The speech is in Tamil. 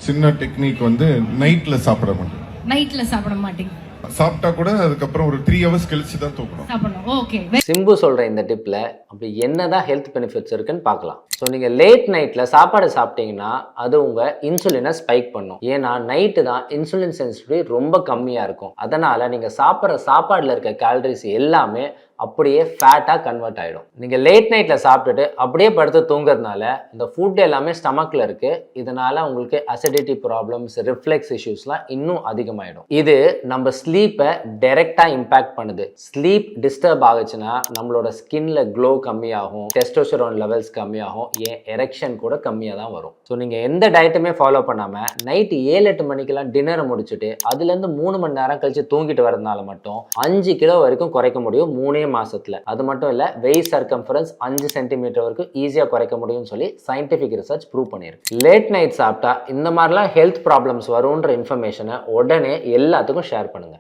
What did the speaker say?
சின்ன டெக்னிக் வந்து நைட்ல சாப்பிட மாட்டேன். நைட்ல சாப்பிட மாட்டீங்க. சாப்பிட்டா கூட அதுக்கப்புறம் ஒரு 3 hours கழிச்சு தான் தூக்கணும். சாப்பிடணும். ஓகே. சிம்பு சொல்ற இந்த டிப்ல அப்படி என்னதான் ஹெல்த் பெனிஃபிட்ஸ் இருக்குன்னு பார்க்கலாம். ஸோ நீங்க லேட் நைட்ல சாப்பாடு சாப்பிட்டீங்கன்னா அது உங்க இன்சுலினை ஸ்பைக் பண்ணும். ஏன்னா நைட்டு தான் இன்சுலின் சென்சிட்டிவிட்டி ரொம்ப கம்மியா இருக்கும். அதனால நீங்க சாப்பிட்ற சாப்பாடுல இருக்க கேலரிஸ் எல்லாமே அப்படியே ஃபேட்டாக கன்வெர்ட் ஆகிடும். நீங்கள் லேட் நைட்டில் சாப்பிட்டுட்டு அப்படியே படுத்து தூங்குறதுனால இந்த ஃபுட் எல்லாமே ஸ்டமக்கில் இருக்குது. இதனால் உங்களுக்கு அசிடிட்டி ப்ராப்ளம்ஸ், ரிஃப்ளெக்ஸ் இஷ்யூஸ்லாம் இன்னும் அதிகமாகிடும். இது நம்ம ஸ்லீப்பை டைரெக்டாக இம்பேக்ட் பண்ணுது. ஸ்லீப் டிஸ்டர்ப் ஆகுச்சுன்னா நம்மளோட ஸ்கின்ல க்ளோ கம்மியாகும், டெஸ்டோஸ்டெரான் லெவல்ஸ் கம்மியாகும், ஏன் எரெக்ஷன் கூட கம்மியாக தான் வரும். ஸோ நீங்கள் எந்த டயட்டுமே ஃபாலோ பண்ணாமல் நைட்டு 7-8 மணிக்கெல்லாம் டின்னரை முடிச்சுட்டு அதுலேருந்து 3 மணி நேரம் கழிச்சு தூங்கிட்டு வரதுனால மட்டும் 5 கிலோ வரைக்கும் குறைக்க முடியும் 3 மாசத்துல. அது மட்டும் இல்ல வெயிட் சர்க்கம்ஃபரன்ஸ் 5 சென்டிமீட்டர் வரைக்கும் ஈஸியா குறைக்க முடியும்னு சொல்லி சயின்டிபிக் ரிசர்ச் ப்ரூவ் பண்ணிருக்கு. லேட் நைட் சாப்பிட்டா இந்த மாதிரிலாம் ஹெல்த் ப்ராப்ளம்ஸ் வரும்ன்ற இன்ஃபர்மேஷனை உடனே எல்லாத்துக்கும் ஷேர் பண்ணுங்க.